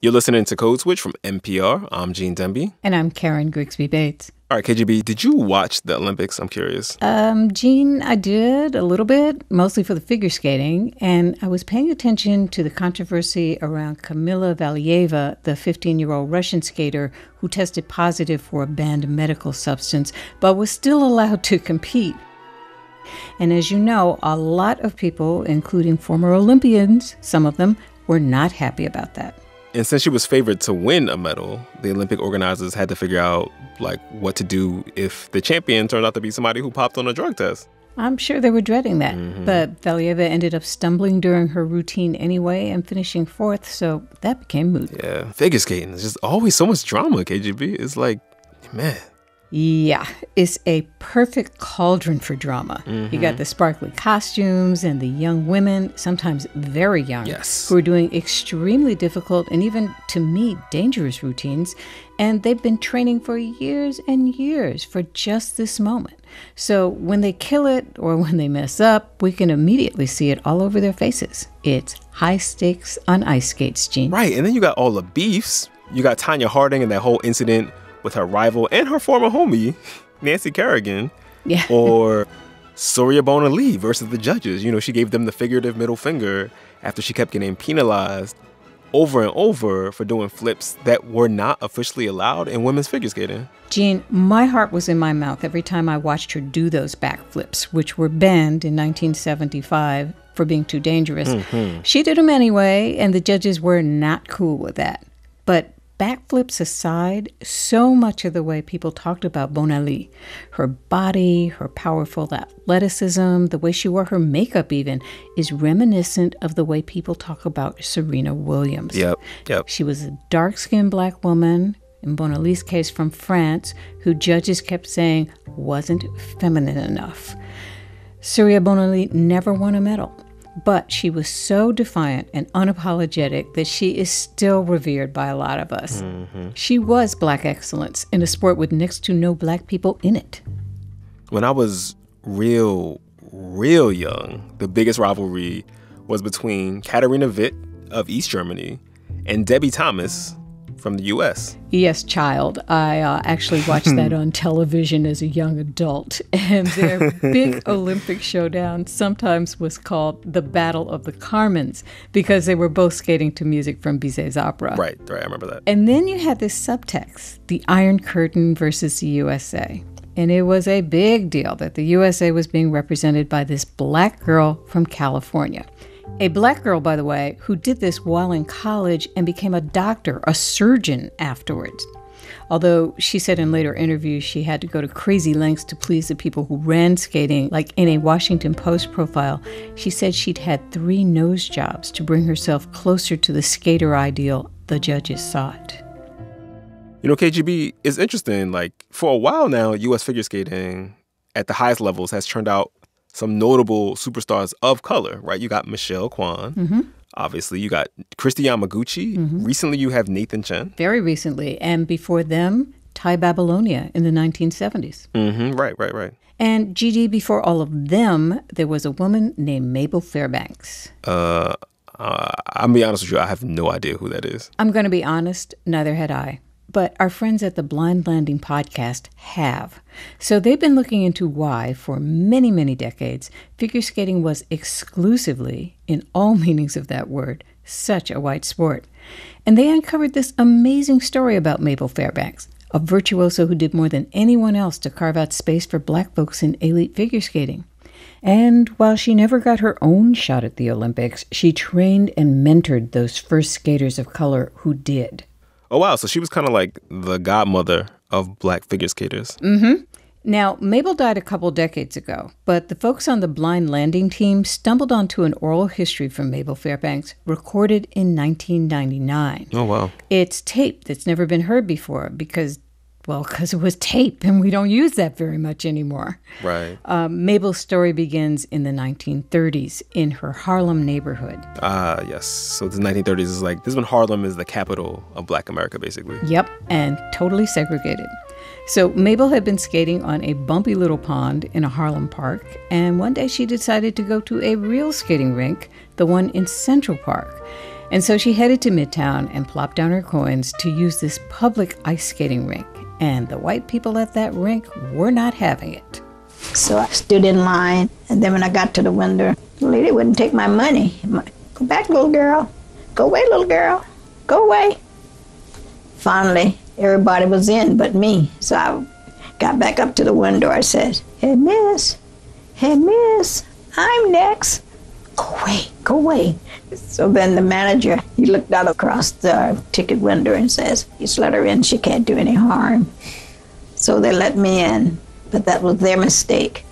You're listening to Code Switch from NPR. I'm Gene Demby. And I'm Karen Grigsby Bates. All right, KGB, did you watch the Olympics? I'm curious. Gene, I did a little bit, mostly for the figure skating. And I was paying attention to the controversy around Kamila Valieva, the 15-year-old Russian skater who tested positive for a banned medical substance, but was still allowed to compete. And as you know, a lot of people, including former Olympians, some of them, were not happy about that. And since she was favored to win a medal, the Olympic organizers had to figure out, what to do if the champion turned out to be somebody who popped on a drug test. I'm sure they were dreading that. But Valieva ended up stumbling during her routine anyway and finishing fourth, so that became moot. Yeah, figure skating is just always so much drama, KGB. It's man. Yeah, it's a perfect cauldron for drama. You got the sparkly costumes and the young women, sometimes very young, yes, who are doing extremely difficult and even, to me, dangerous routines. And they've been training for years and years for just this moment. So when they kill it or when they mess up, we can immediately see it all over their faces. It's high stakes on ice skates, Gene. Right, and then you got all the beefs. You got Tanya Harding and that whole incident with her rival and her former homie, Nancy Kerrigan. Yeah. Or Surya Bonali versus the judges. You know, she gave them the figurative middle finger after she kept getting penalized over and over for doing flips that were not officially allowed in women's figure skating. Gene, my heart was in my mouth every time I watched her do those backflips, which were banned in 1975 for being too dangerous. She did them anyway, and the judges were not cool with that. But backflips aside, so much of the way people talked about Bonali, her body, her powerful athleticism, the way she wore her makeup even, is reminiscent of the way people talk about Serena Williams. Yep. She was a dark-skinned black woman, in Bonali's case from France, who judges kept saying wasn't feminine enough. Surya Bonali never won a medal. But she was so defiant and unapologetic that she is still revered by a lot of us. She was black excellence in a sport with next to no black people in it. When I was real young, the biggest rivalry was between Katharina Witt of East Germany and Debbie Thomas from the U.S. Yes, child. I actually watched that on television as a young adult. And their big Olympic showdown sometimes was called the Battle of the Carmens because they were both skating to music from Bizet's opera. Right, I remember that. And then you had this subtext, the Iron Curtain versus the USA. And it was a big deal that the USA was being represented by this black girl from California. A black girl, by the way, who did this while in college and became a doctor, a surgeon afterwards. Although she said in later interviews she had to go to crazy lengths to please the people who ran skating. Like in a Washington Post profile, she said she'd had 3 nose jobs to bring herself closer to the skater ideal the judges sought. You know, KGB, is interesting. For a while now, U.S. figure skating at the highest levels has turned out some notable superstars of color, right? You got Michelle Kwan. Obviously, you got Kristi Yamaguchi. Recently, you have Nathan Chen. Very recently. And before them, Ty Babylonia in the 1970s. Right. And GD, before all of them, there was a woman named Mabel Fairbanks. I'm going to be honest with you, I have no idea who that is. I'm going to be honest, neither had I. But our friends at the Blind Landing podcast have. So they've been looking into why, for many, many decades, figure skating was exclusively, in all meanings of that word, such a white sport. And they uncovered this amazing story about Mabel Fairbanks, a virtuoso who did more than anyone else to carve out space for black folks in elite figure skating. And while she never got her own shot at the Olympics, she trained and mentored those first skaters of color who did. Oh, wow. So she was kind of like the godmother of black figure skaters. Now, Mabel died a couple decades ago, but the folks on the Blind Landing team stumbled onto an oral history from Mabel Fairbanks recorded in 1999. Oh, wow. It's tape that's never been heard before because it was tape, and we don't use that very much anymore. Right. Mabel's story begins in the 1930s in her Harlem neighborhood. Yes. So the 1930s is this is when Harlem is the capital of Black America, basically. Yep, and totally segregated. So Mabel had been skating on a bumpy little pond in a Harlem park, and one day she decided to go to a real skating rink, the one in Central Park. And so she headed to Midtown and plopped down her coins to use this public ice skating rink. And the white people at that rink were not having it. So I stood in line, and then when I got to the window, the lady wouldn't take my money. Go back, little girl. Go away, little girl. Go away. Finally, everybody was in but me. So I got back up to the window. I said, hey, miss, I'm next. Go away, go away. So then the manager, he looked out across the ticket window and says, just let her in, she can't do any harm. So they let me in, but that was their mistake.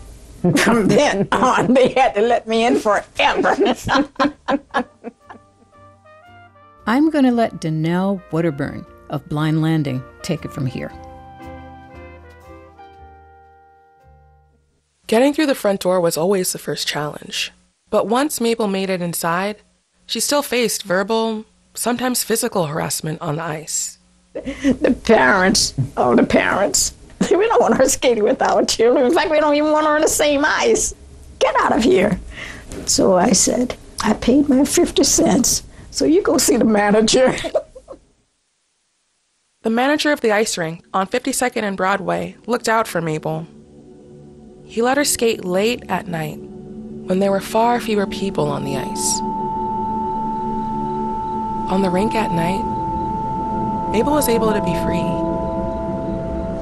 From then on, they had to let me in forever. I'm going to let Danelle Waterburn of Blind Landing take it from here. Getting through the front door was always the first challenge. But once Mabel made it inside, she still faced verbal, sometimes physical harassment on the ice. The parents, we don't want her skating with our children. In fact, we don't even want her on the same ice. Get out of here. So I said, I paid my 50 cents, so you go see the manager. The manager of the ice rink on 52nd and Broadway looked out for Mabel. He let her skate late at night when there were far fewer people on the ice. On the rink at night, Mabel was able to be free.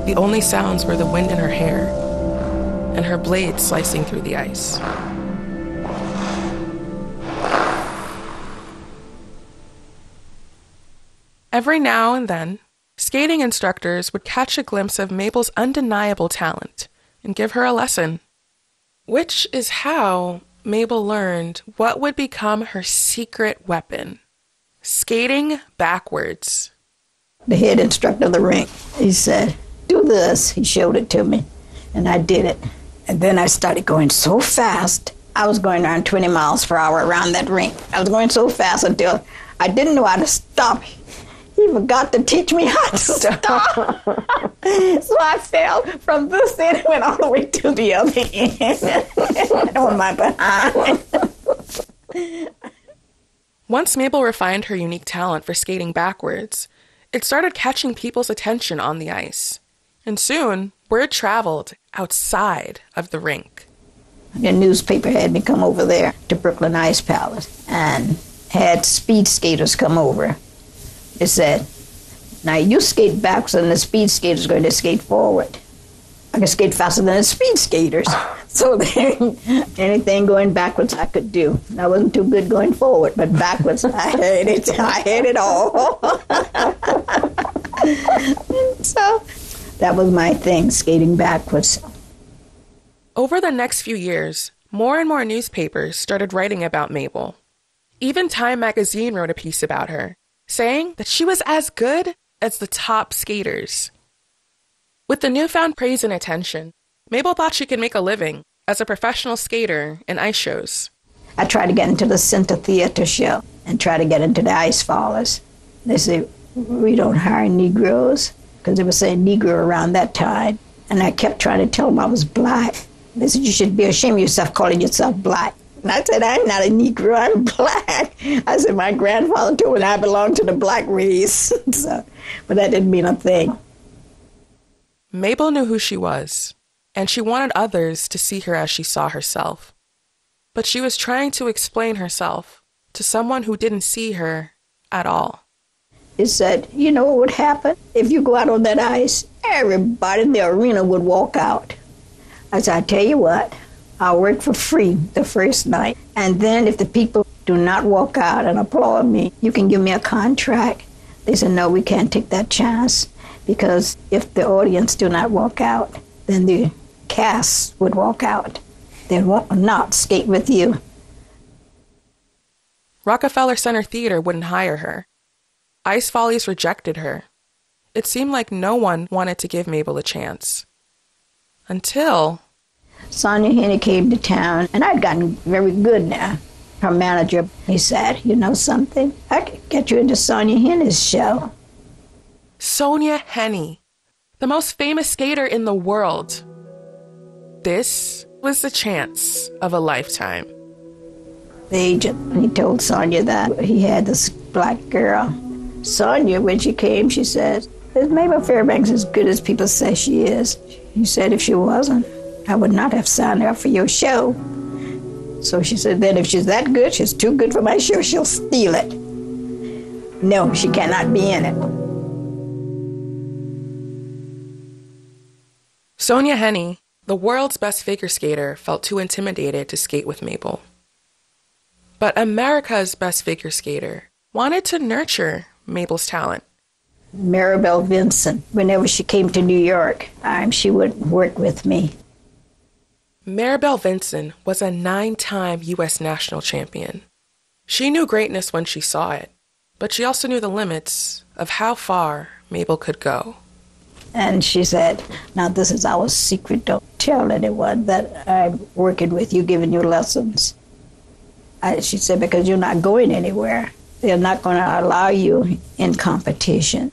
The only sounds were the wind in her hair and her blades slicing through the ice. Every now and then, skating instructors would catch a glimpse of Mabel's undeniable talent and give her a lesson, which is how Mabel learned what would become her secret weapon: skating backwards. The head instructor of the rink, he said, do this. He showed it to me, and I did it. And then I started going so fast. I was going around 20 miles per hour around that rink. I was going so fast until I didn't know how to stop. He forgot to teach me how to stop. So I fell from this end and went all the way to the other end on my behind. Once Mabel refined her unique talent for skating backwards, it started catching people's attention on the ice. And soon, word traveled outside of the rink. The newspaper had me come over there to Brooklyn Ice Palace and had speed skaters come over. They said, now you skate backwards and the speed skater's going to skate forward. I can skate faster than the speed skaters. So anything going backwards I could do. I wasn't too good going forward, but backwards I had it all. So that was my thing, skating backwards. Over the next few years, more and more newspapers started writing about Mabel. Even Time magazine wrote a piece about her, saying that she was as good as the top skaters. With the newfound praise and attention, Mabel thought she could make a living as a professional skater in ice shows. I tried to get into the Center Theater show and try to get into the Ice Fallers. They say, we don't hire Negroes, because they were saying Negro around that time. And I kept trying to tell them I was black. They said, you should be ashamed of yourself calling yourself black. And I said, I'm not a Negro, I'm black. I said, my grandfather told me I belonged to the black race. But that didn't mean a thing. Mabel knew who she was, and she wanted others to see her as she saw herself. But she was trying to explain herself to someone who didn't see her at all. It said, you know what would happen? If you go out on that ice, everybody in the arena would walk out. I said, I tell you what, I'll work for free the first night. And then if the people do not walk out and applaud me, you can give me a contract. They said, no, we can't take that chance, because if the audience do not walk out, then the cast would walk out. They will not skate with you. Rockefeller Center Theater wouldn't hire her. Ice Follies rejected her. It seemed like no one wanted to give Mabel a chance. Until Sonia Henney came to town, and I'd gotten very good now. Her manager, he said, you know something? I could get you into Sonia Henney's show. Sonia Henney, the most famous skater in the world. This was the chance of a lifetime. the agent. He told Sonia that he had this black girl. Sonia, when she came, she said, "Is Mabel Fairbanks as good as people say she is?" He said, "If she wasn't, I would not have signed her up for your show." So she said, "Then if she's that good, she's too good for my show, she'll steal it. No, she cannot be in it." Sonia Henney, the world's best figure skater, felt too intimidated to skate with Mabel. But America's best figure skater wanted to nurture Mabel's talent. Mabel Vincent, whenever she came to New York, she would work with me. Mabel Vincent was a 9-time U.S. national champion. She knew greatness when she saw it, but she also knew the limits of how far Mabel could go. And she said, "Now this is our secret. Don't tell anyone that I'm working with you, giving you lessons." She said, "Because you're not going anywhere. They're not going to allow you in competition."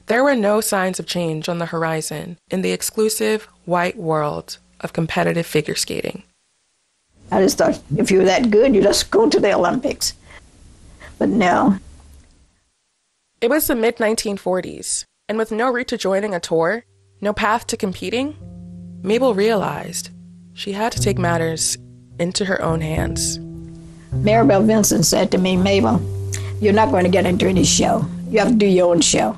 There were no signs of change on the horizon in the exclusive white world of competitive figure skating. I just thought, if you're that good, you just go to the Olympics. But no. It was the mid-1940s, and with no route to joining a tour, no path to competing, Mabel realized she had to take matters into her own hands. Mabel Vincent said to me, "Mabel, you're not going to get into any show. You have to do your own show."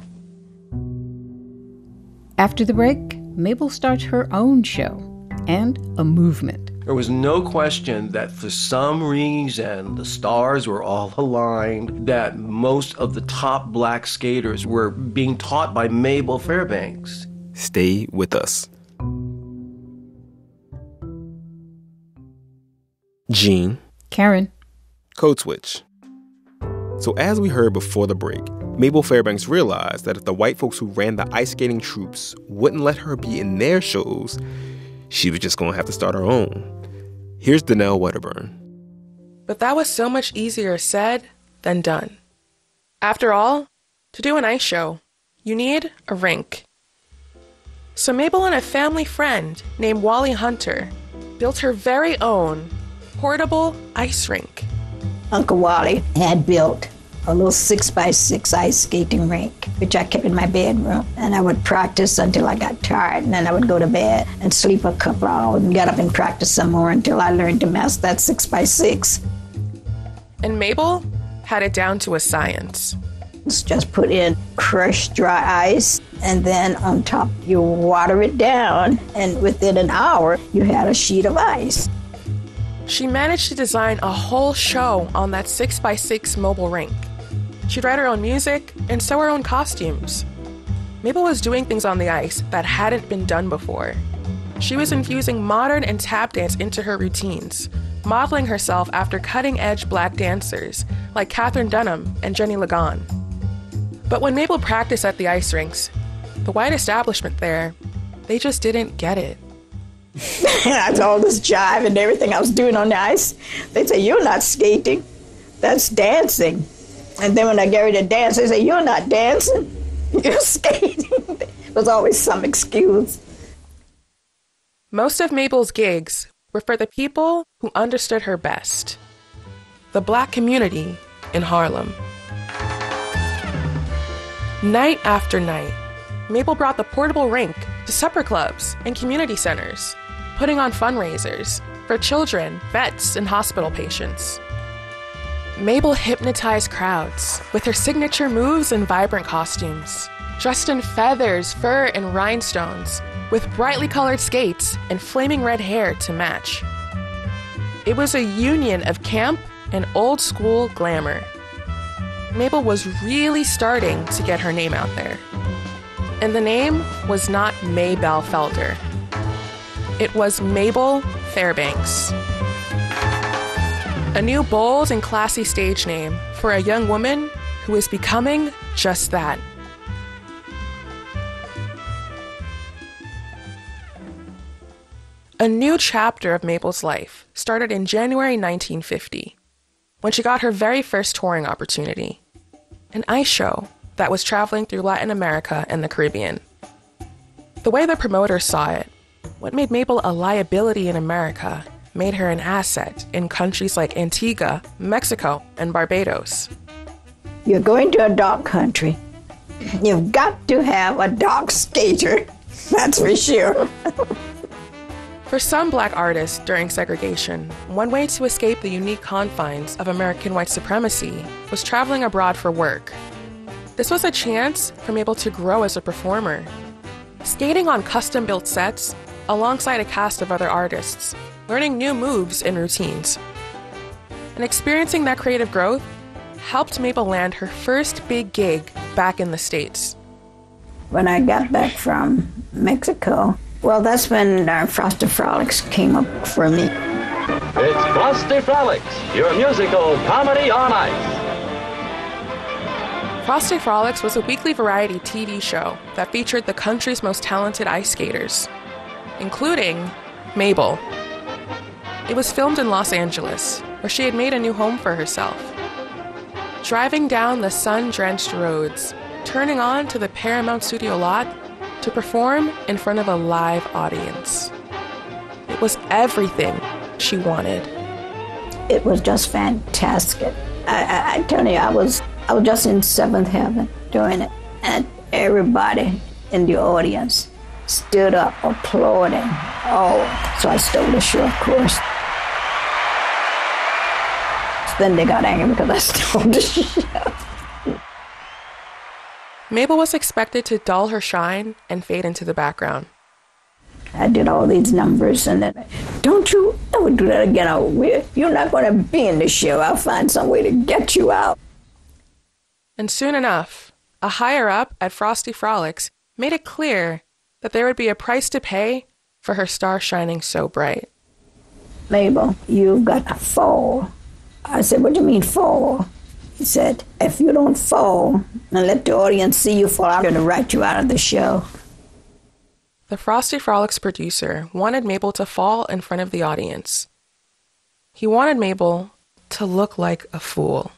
After the break, Mabel starts her own show and a movement. There was no question that for some reason the stars were all aligned, that most of the top black skaters were being taught by Mabel Fairbanks. Stay with us. Gene. Karen. Code switch. So as we heard before the break, Mabel Fairbanks realized that if the white folks who ran the ice skating troops wouldn't let her be in their shows, she was just going to have to start her own. Here's Donnell Wedderburn. But that was so much easier said than done. After all, to do an ice show, you need a rink. So Mabel and a family friend named Wally Hunter built her very own portable ice rink. Uncle Wally had built a little 6x6 ice skating rink, which I kept in my bedroom. And I would practice until I got tired, and then I would go to bed and sleep a couple hours and get up and practice some more until I learned to master that 6x6. And Mabel had it down to a science. It's just put in crushed dry ice, and then on top you water it down, and within an hour you had a sheet of ice. She managed to design a whole show on that 6x6 mobile rink. She'd write her own music and sew her own costumes. Mabel was doing things on the ice that hadn't been done before. She was infusing modern and tap dance into her routines, modeling herself after cutting-edge black dancers like Katherine Dunham and Jenny Lagan. But when Mabel practiced at the ice rinks, the white establishment there, they just didn't get it. After all this jive and everything I was doing on the ice, they'd say, "You're not skating, that's dancing." And then when I get ready to dance, they say, "You're not dancing, you're skating." There's always some excuse. Most of Mabel's gigs were for the people who understood her best, the black community in Harlem. Night after night, Mabel brought the portable rink to supper clubs and community centers, putting on fundraisers for children, vets, and hospital patients. Mabel hypnotized crowds with her signature moves and vibrant costumes, dressed in feathers, fur, and rhinestones, with brightly colored skates and flaming red hair to match. It was a union of camp and old-school glamour. Mabel was really starting to get her name out there. And the name was not Maybelle Felder. It was Mabel Fairbanks. A new bold and classy stage name for a young woman who is becoming just that. A new chapter of Mabel's life started in January 1950, when she got her very first touring opportunity, an ice show that was traveling through Latin America and the Caribbean. The way the promoters saw it, what made Mabel a liability in America made her an asset in countries like Antigua, Mexico, and Barbados. You're going to a dark country. You've got to have a dark skater. That's for sure. For some Black artists during segregation, one way to escape the unique confines of American white supremacy was traveling abroad for work. This was a chance for Mabel to grow as a performer. Skating on custom-built sets alongside a cast of other artists, learning new moves and routines. And experiencing that creative growth helped Mabel land her first big gig back in the States. When I got back from Mexico, well, that's when Frosty Frolics came up for me. It's Frosty Frolics, your musical comedy on ice. Frosty Frolics was a weekly variety TV show that featured the country's most talented ice skaters, including Mabel. It was filmed in Los Angeles, where she had made a new home for herself. Driving down the sun-drenched roads, turning on to the Paramount Studio lot to perform in front of a live audience. It was everything she wanted. It was just fantastic. I tell you, I was just in seventh heaven doing it. And everybody in the audience stood up applauding. Oh, so I stole the show, of course. Then they got angry because I stole the show. Mabel was expected to dull her shine and fade into the background. I did all these numbers, and then, don't you ever do that again. You're not going to be in the show. I'll find some way to get you out. And soon enough, a higher-up at Frosty Frolics made it clear that there would be a price to pay for her star shining so bright. Mabel, you've got to fall. I said, what do you mean fall? He said, if you don't fall and let the audience see you fall, I'm going to write you out of the show. The Frosty Frolics producer wanted Mabel to fall in front of the audience. He wanted Mabel to look like a fool.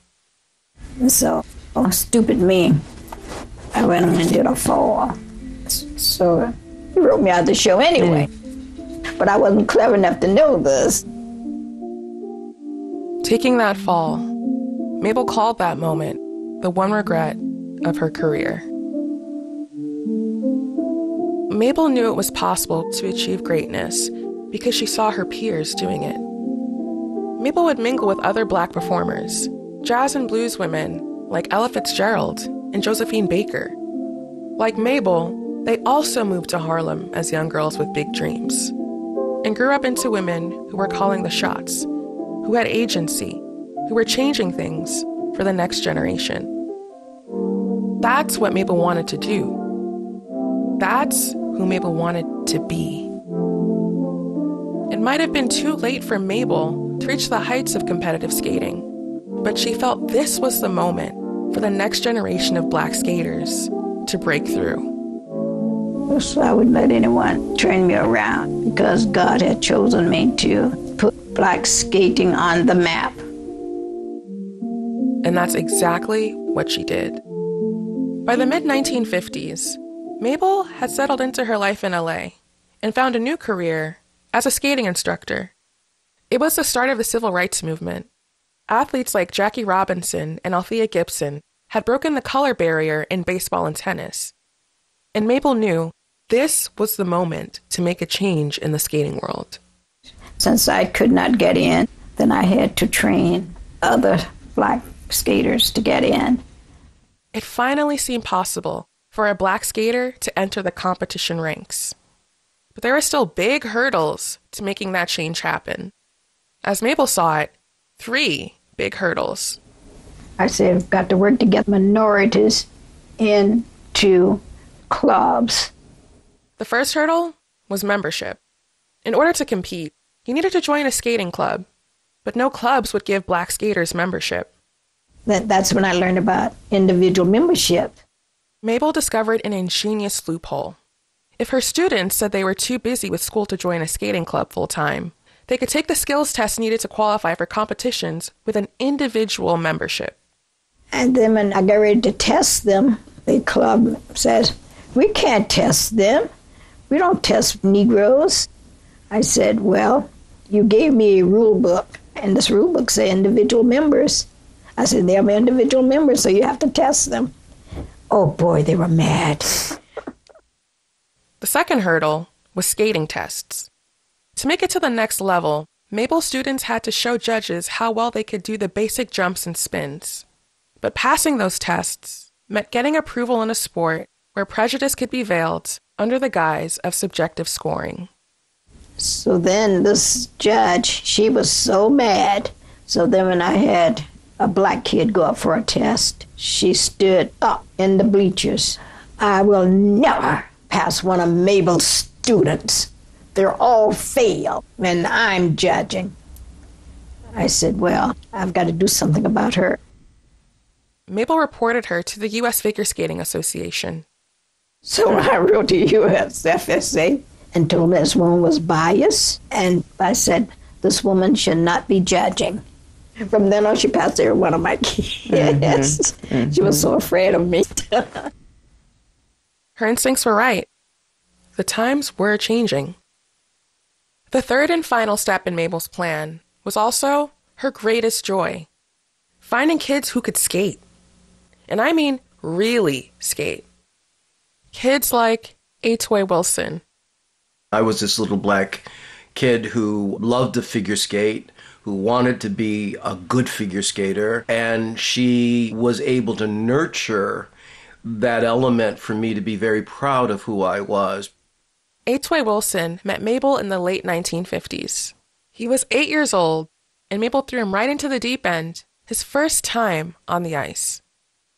And so, stupid me, I went on and did a fall. So he wrote me out of the show anyway. But I wasn't clever enough to know this. Taking that fall, Mabel called that moment the one regret of her career. Mabel knew it was possible to achieve greatness because she saw her peers doing it. Mabel would mingle with other Black performers, jazz and blues women like Ella Fitzgerald and Josephine Baker. Like Mabel, they also moved to Harlem as young girls with big dreams and grew up into women who were calling the shots, who had agency, who were changing things for the next generation. That's what Mabel wanted to do. That's who Mabel wanted to be. It might have been too late for Mabel to reach the heights of competitive skating, but she felt this was the moment for the next generation of Black skaters to break through. So I wouldn't let anyone turn me around because God had chosen me to put Black skating on the map. And that's exactly what she did. By the mid-1950s, Mabel had settled into her life in LA and found a new career as a skating instructor. It was the start of the civil rights movement. Athletes like Jackie Robinson and Althea Gibson had broken the color barrier in baseball and tennis. And Mabel knew this was the moment to make a change in the skating world. Since I could not get in, then I had to train other Black skaters to get in. It finally seemed possible for a Black skater to enter the competition ranks. But there were still big hurdles to making that change happen. As Mabel saw it, 3 big hurdles. I said, I've got to work to get minorities into clubs. The first hurdle was membership. In order to compete, you needed to join a skating club, but no clubs would give Black skaters membership. That's when I learned about individual membership. Mabel discovered an ingenious loophole. If her students said they were too busy with school to join a skating club full-time, they could take the skills test needed to qualify for competitions with an individual membership. And then when I got ready to test them, the club said, we can't test them. We don't test Negroes. I said, well, You gave me a rule book, and this rule book said individual members. I said, they're individual members, so you have to test them. Oh boy, they were mad. The second hurdle was skating tests. To make it to the next level, Mabel students had to show judges how well they could do the basic jumps and spins. But passing those tests meant getting approval in a sport where prejudice could be veiled under the guise of subjective scoring. So then this judge, she was so mad. So then when I had a black kid go up for a test, she stood up in the bleachers. I will never pass one of Mabel's students. They're all fail, and I'm judging. I said, well, I've got to do something about her. Mabel reported her to the U.S. Figure Skating Association. So I wrote to USFSA and told them this woman was biased, and I said, this woman should not be judging. From then on, she passed every one of my kids. She was so afraid of me. Her instincts were right. The times were changing. The third and final step in Mabel's plan was also her greatest joy: finding kids who could skate. And I mean really skate. Kids like Atoy Wilson. I was this little black kid who loved to figure skate, who wanted to be a good figure skater, and she was able to nurture that element for me to be very proud of who I was. Atoy Wilson met Mabel in the late 1950s. He was 8 years old, and Mabel threw him right into the deep end, his first time on the ice.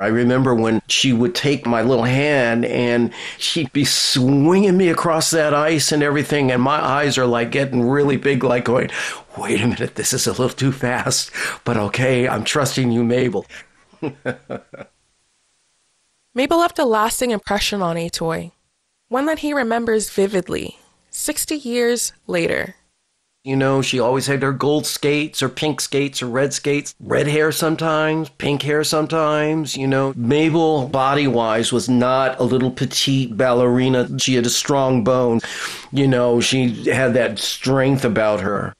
I remember when she would take my little hand and she'd be swinging me across that ice and everything, and my eyes are like getting really big, like going, wait a minute, this is a little too fast, but okay, I'm trusting you, Mabel. Mabel left a lasting impression on Atoy, one that he remembers vividly, 60 years later. You know, she always had her gold skates or pink skates or red skates, red hair sometimes, pink hair sometimes. You know, Mabel, body-wise, was not a little petite ballerina. She had a strong bone. You know, she had that strength about her.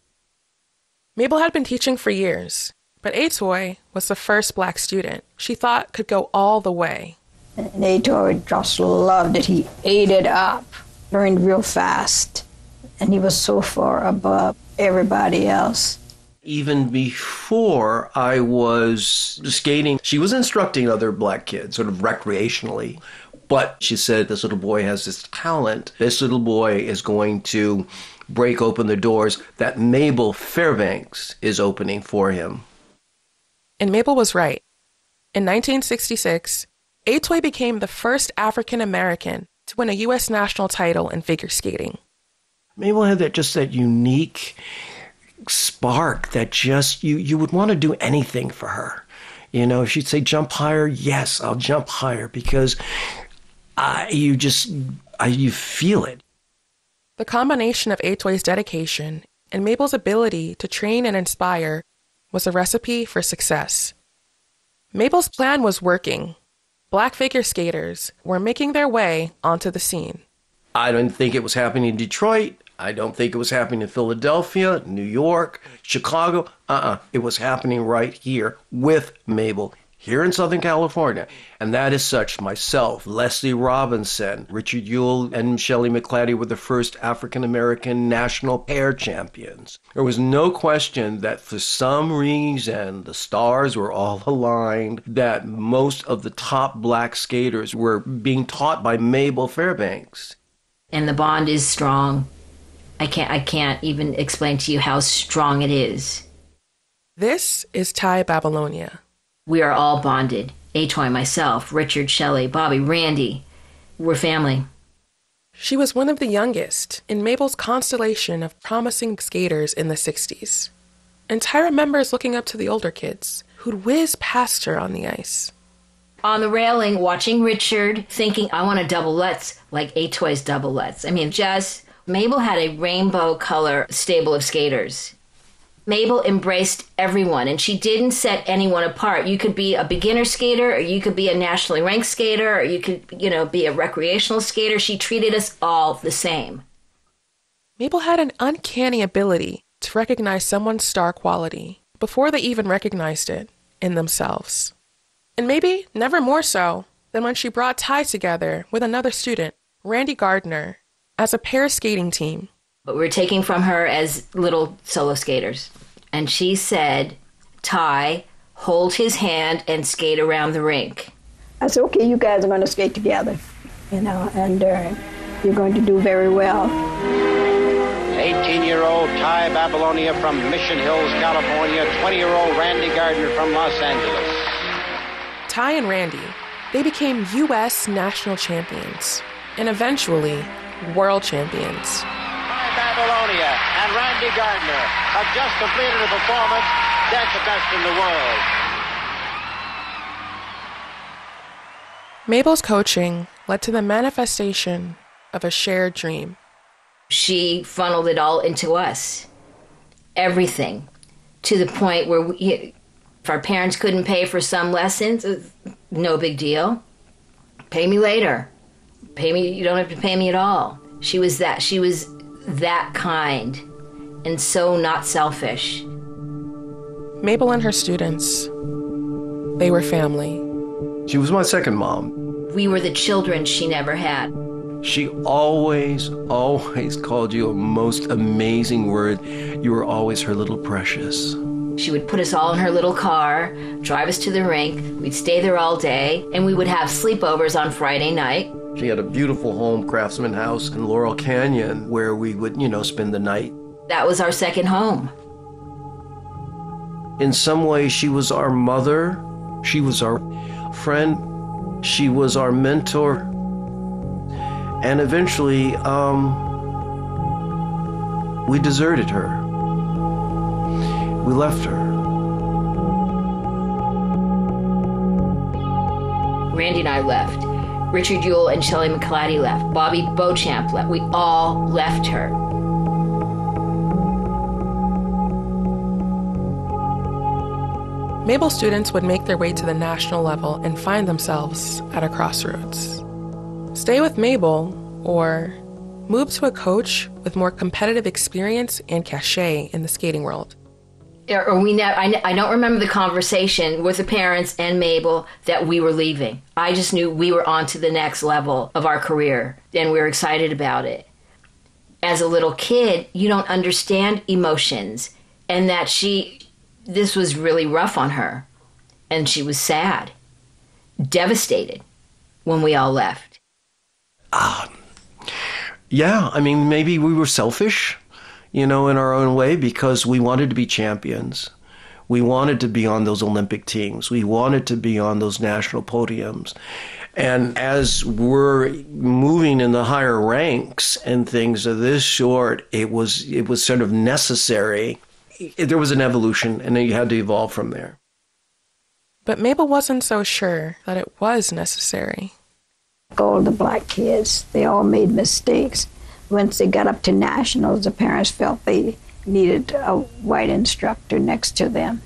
Mabel had been teaching for years, but Atoy was the first black student she thought could go all the way. And Atoy just loved it. He ate it up, learned real fast. And he was so far above everybody else. Even before I was skating, she was instructing other black kids, sort of recreationally. But she said, this little boy has this talent. This little boy is going to break open the doors that Mabel Fairbanks is opening for him. And Mabel was right. In 1966, Atoy became the first African American to win a U.S. national title in figure skating. Mabel had that unique spark that just, you would want to do anything for her. You know, she'd say, jump higher. Yes, I'll jump higher, because you feel it. The combination of Atoy's dedication and Mabel's ability to train and inspire was a recipe for success. Mabel's plan was working. Black figure skaters were making their way onto the scene. I don't think it was happening in Detroit. I don't think it was happening in Philadelphia, New York, Chicago. It was happening right here with Mabel, here in Southern California. And that is such. Myself, Leslie Robinson, Richard Ewell, and Shelley McClatty were the first African-American national pair champions. There was no question that for some reason the stars were all aligned, that most of the top black skaters were being taught by Mabel Fairbanks. And the bond is strong. I can't even explain to you how strong it is. This is Thai Babylonia. We are all bonded. Atoy, myself, Richard, Shelley, Bobby, Randy. We're family. She was one of the youngest in Mabel's constellation of promising skaters in the 60s. And Thai remembers looking up to the older kids who'd whiz past her on the ice. On the railing, watching Richard, thinking, I want a double Lutz like Atoy's double Lutz. I mean, Mabel had a rainbow color stable of skaters. Mabel embraced everyone, and she didn't set anyone apart. You could be a beginner skater, or you could be a nationally ranked skater, or you could, be a recreational skater. She treated us all the same. Mabel had an uncanny ability to recognize someone's star quality before they even recognized it in themselves. And maybe never more so than when she brought Ty together with another student, Randy Gardner, as a pair skating team. But we were taking from her as little solo skaters. And she said, Ty, hold his hand and skate around the rink. I said, okay, you guys are going to skate together, and you're going to do very well. 18-year-old Ty Babylonia from Mission Hills, California, 20-year-old Randy Gardner from Los Angeles. Ty and Randy, they became U.S. national champions and eventually world champions. Ty Babylonia and Randy Gardner have just completed a performance that's the best in the world. Mabel's coaching led to the manifestation of a shared dream. She funneled it all into us. Everything. To the point where if our parents couldn't pay for some lessons, no big deal. Pay me later. Pay me, you don't have to pay me at all. She was that kind and so not selfish. Mabel and her students, they were family. She was my second mom. We were the children she never had. She always called you a most amazing word. You were always her little precious. She would put us all in her little car, drive us to the rink. We'd stay there all day, and we would have sleepovers on Friday night. She had a beautiful home, Craftsman House in Laurel Canyon, where we would, spend the night. That was our second home. In some ways, she was our mother. She was our friend. She was our mentor. And eventually, we deserted her. We left her. Randy and I left. Richard Yule and Shelley McClatty left. Bobby Beauchamp left. We all left her. Mabel students would make their way to the national level and find themselves at a crossroads. Stay with Mabel or move to a coach with more competitive experience and cachet in the skating world. I don't remember the conversation with the parents and Mabel that we were leaving. I just knew we were on to the next level of our career, and we were excited about it. As a little kid, you don't understand emotions, and that this was really rough on her, and she was sad, devastated when we all left. Yeah, maybe we were selfish, in our own way, because we wanted to be champions. We wanted to be on those Olympic teams. We wanted to be on those national podiums. And as we're moving in the higher ranks and things of this sort, it was sort of necessary. There was an evolution, and then you had to evolve from there. But Mabel wasn't so sure that it was necessary. All the black kids, they all made mistakes. Once they got up to nationals, the parents felt they needed a white instructor next to them.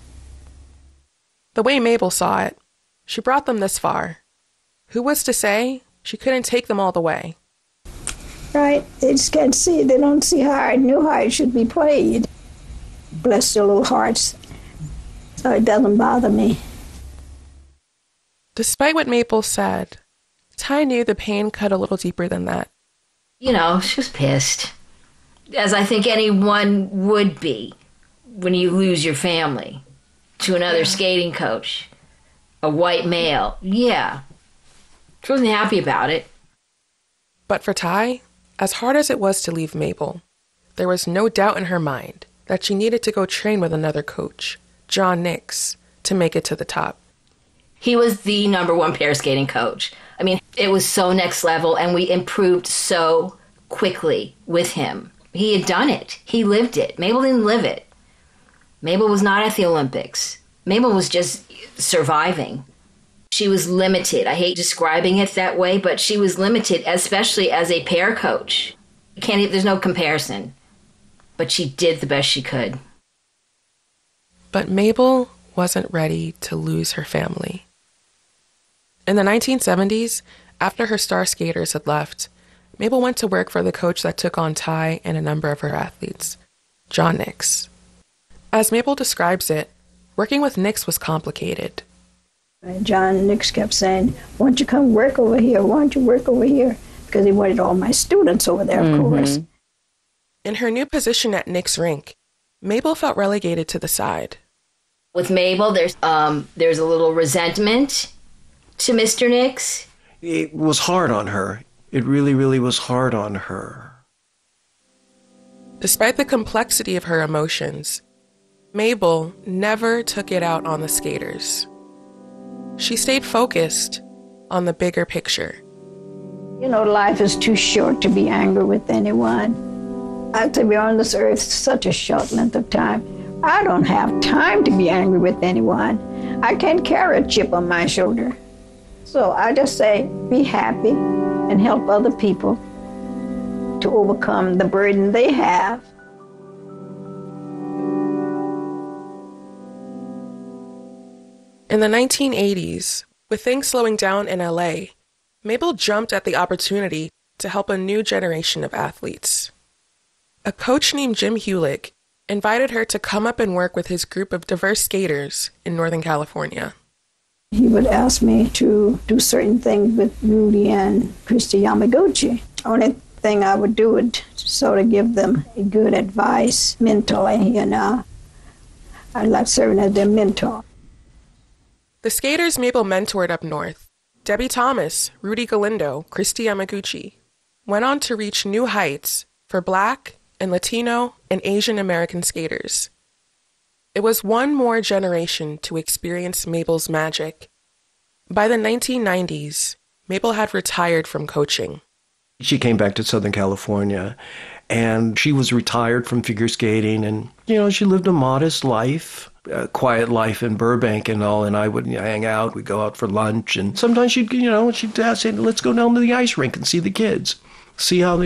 The way Mabel saw it, she brought them this far. Who was to say she couldn't take them all the way? Right, they just can't see. They don't see how I knew how it should be played. Bless their little hearts. So it doesn't bother me. Despite what Mabel said, Ty knew the pain cut a little deeper than that. She was pissed, as I think anyone would be when you lose your family to another skating coach, a white male. Yeah, she wasn't happy about it. But for Ty, as hard as it was to leave Mabel, there was no doubt in her mind that she needed to go train with another coach, John Nix, to make it to the top. He was the number one pair skating coach. It was so next level, and we improved so quickly with him. He had done it. He lived it. Mabel didn't live it. Mabel was not at the Olympics. Mabel was just surviving. She was limited. I hate describing it that way, but she was limited, especially as a pair coach. There's no comparison. But she did the best she could. But Mabel wasn't ready to lose her family. In the 1970s, after her star skaters had left, Mabel went to work for the coach that took on Ty and a number of her athletes, John Nix. As Mabel describes it, working with Nix was complicated. John Nix kept saying, "Why don't you come work over here? Why don't you work over here?" Because he wanted all my students over there, of course. In her new position at Nix Rink, Mabel felt relegated to the side. With Mabel, there's a little resentment to Mr. Nix. It was hard on her. It really, really was hard on her. Despite the complexity of her emotions, Mabel never took it out on the skaters. She stayed focused on the bigger picture. You know, life is too short to be angry with anyone. To be on this earth such a short length of time. I don't have time to be angry with anyone. I can't carry a chip on my shoulder. So I just say, be happy and help other people to overcome the burden they have. In the 1980s, with things slowing down in LA, Mabel jumped at the opportunity to help a new generation of athletes. A coach named Jim Hulick invited her to come up and work with his group of diverse skaters in Northern California. He would ask me to do certain things with Rudy and Christy Yamaguchi. Only thing I would do would sort of give them good advice mentally, you know. I like serving as their mentor. The skaters Mabel mentored up north, Debbie Thomas, Rudy Galindo, Christy Yamaguchi, went on to reach new heights for Black and Latino and Asian American skaters. It was one more generation to experience Mabel's magic. By the 1990s, Mabel had retired from coaching. She came back to Southern California, and she was retired from figure skating, and, you know, she lived a modest life, a quiet life in Burbank and all, and I would hang out, we'd go out for lunch, and sometimes she'd say, let's go down to the ice rink and see the kids. See how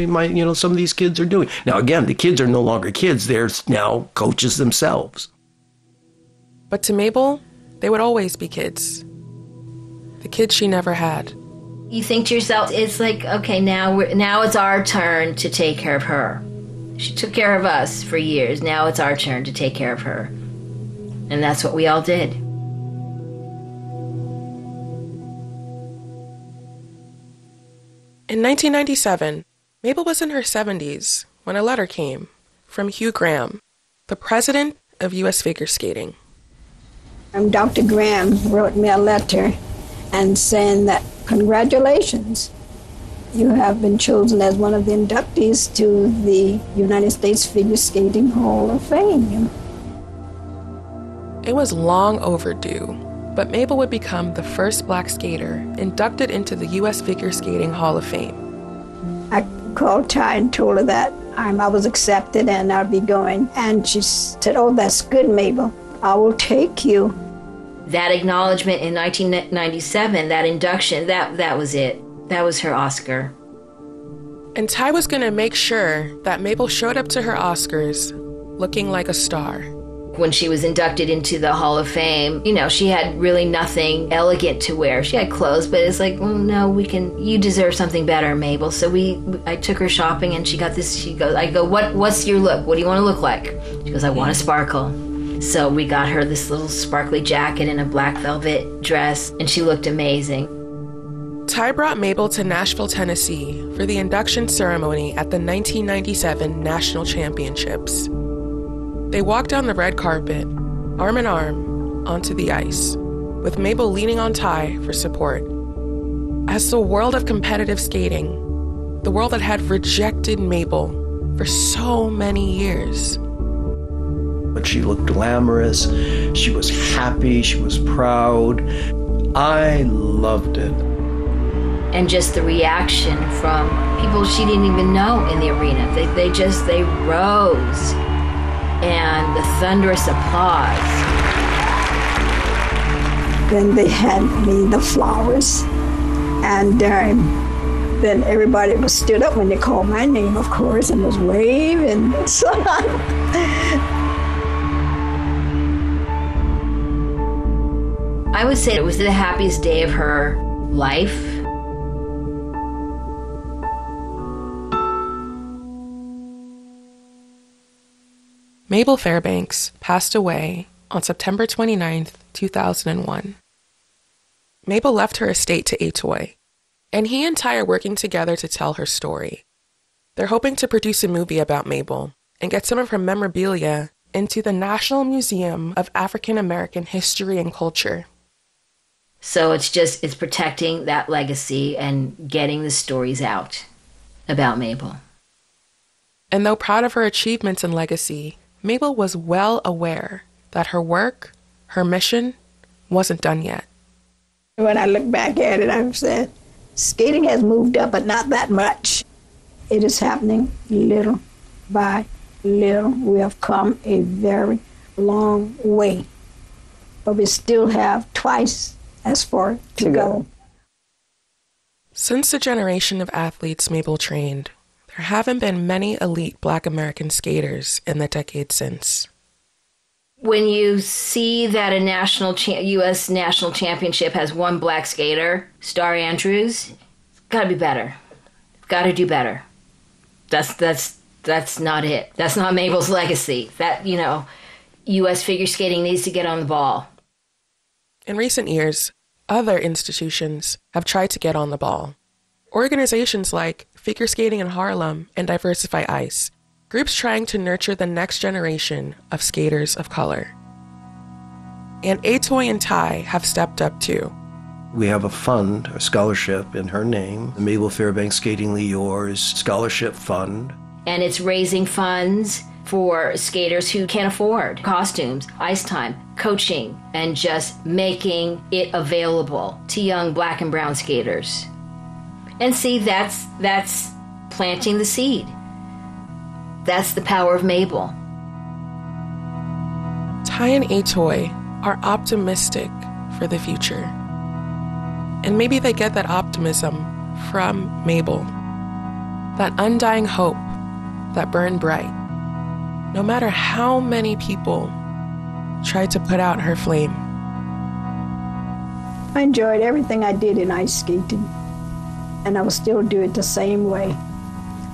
some of these kids are doing. Now, again, the kids are no longer kids. They're now coaches themselves. But to Mabel, they would always be kids. The kids she never had. You think to yourself, it's like, okay, now it's our turn to take care of her. She took care of us for years. Now it's our turn to take care of her. And that's what we all did. In 1997, Mabel was in her 70s when a letter came from Hugh Graham, the president of U.S. Figure Skating. Dr. Graham wrote me a letter and saying that, congratulations, you have been chosen as one of the inductees to the United States Figure Skating Hall of Fame. It was long overdue, but Mabel would become the first Black skater inducted into the U.S. Figure Skating Hall of Fame. I called Ty and told her that I was accepted and I'd be going. And she said, "Oh, that's good, Mabel. I will take you." That acknowledgement in 1997, that induction, that was it. That was her Oscar. And Ty was going to make sure that Mabel showed up to her Oscars looking like a star. When she was inducted into the Hall of Fame, she had really nothing elegant to wear. She had clothes, but it's like, well, no, you deserve something better, Mabel. So I took her shopping and she got this, I go, what's your look? What do you want to look like? She goes, I want to sparkle. So we got her this little sparkly jacket and a black velvet dress, and she looked amazing. Ty brought Mabel to Nashville, Tennessee for the induction ceremony at the 1997 National Championships. They walked down the red carpet, arm in arm, onto the ice, with Mabel leaning on Ty for support. As the world of competitive skating, the world that had rejected Mabel for so many years. But she looked glamorous, she was happy, she was proud. I loved it. And just the reaction from people she didn't even know in the arena. They rose. And the thunderous applause. Then they handed me the flowers. And then everybody was stood up when they called my name, of course, and was waving and so on. I would say it was the happiest day of her life. Mabel Fairbanks passed away on September 29th, 2001. Mabel left her estate to Atoy, and he and Ty are working together to tell her story. They're hoping to produce a movie about Mabel and get some of her memorabilia into the National Museum of African American History and Culture. So it's protecting that legacy and getting the stories out about Mabel. And though proud of her achievements and legacy, Mabel was well aware that her work, her mission, wasn't done yet. When I look back at it, I've said, skating has moved up, but not that much. It is happening little by little. We have come a very long way, but we still have twice as far to go. Since the generation of athletes Mabel trained, there haven't been many elite Black American skaters in the decade since. When you see that a U.S. national championship has one Black skater, Star Andrews, it's got to be better. Got to do better. That's not it. That's not Mabel's legacy. That, U.S. figure skating needs to get on the ball. In recent years, other institutions have tried to get on the ball. Organizations like Figure Skating in Harlem and Diversify Ice, groups trying to nurture the next generation of skaters of color. And Atoy and Ty have stepped up too. We have a fund, a scholarship in her name, the Mabel Fairbanks Skatingly Yours Scholarship Fund. And it's raising funds for skaters who can't afford costumes, ice time, coaching, and just making it available to young Black and brown skaters. And see, that's planting the seed. That's the power of Mabel. Ty and Atoy are optimistic for the future. And maybe they get that optimism from Mabel. That undying hope that burned bright. No matter how many people tried to put out her flame. I enjoyed everything I did in ice skating, and I will still do it the same way.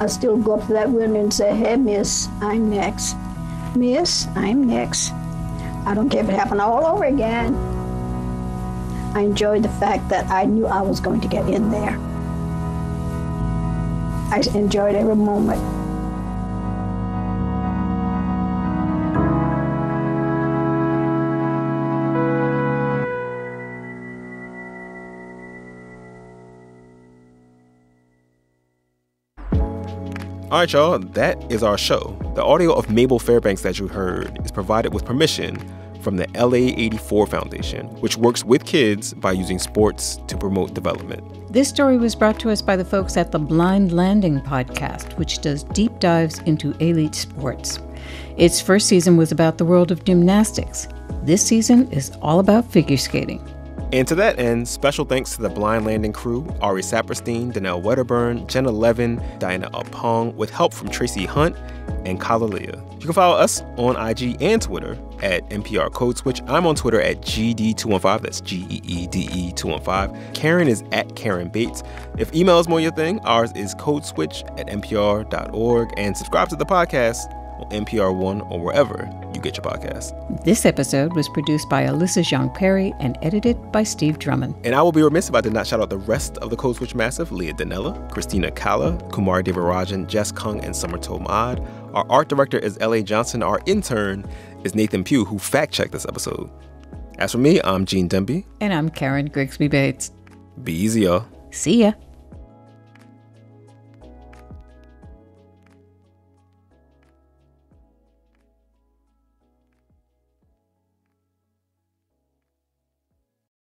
I still go up to that window and say, "Hey, miss, I'm next. Miss, I'm next." I don't care if it happened all over again. I enjoyed the fact that I knew I was going to get in there. I enjoyed every moment. All right, y'all, that is our show. The audio of Mabel Fairbanks that you heard is provided with permission from the LA84 Foundation, which works with kids by using sports to promote development. This story was brought to us by the folks at the Blind Landing podcast, which does deep dives into elite sports. Its first season was about the world of gymnastics. This season is all about figure skating. And to that end, special thanks to the Blind Landing crew, Ari Saperstein, Danelle Wedderburn, Jenna Levin, Diana Upong, with help from Tracy Hunt and Kala Leah. You can follow us on IG and Twitter at NPR Code Switch. I'm on Twitter at GD215. That's GEEDE215. Karen is at Karen Bates. If email is more your thing, ours is codeswitch@npr.org. And subscribe to the podcast on NPR One or wherever you get your podcasts. This episode was produced by Alyssa Jean Perry and edited by Steve Drummond. And I will be remiss if I did not shout out the rest of the Code Switch Massive: Leah Danella, Christina Kalla, Kumar Devarajan, Jess Kung, and Summer Tomad. Our art director is L.A. Johnson. Our intern is Nathan Pugh, who fact-checked this episode. As for me, I'm Gene Demby. And I'm Karen Grigsby Bates. Be easy, y'all. See ya.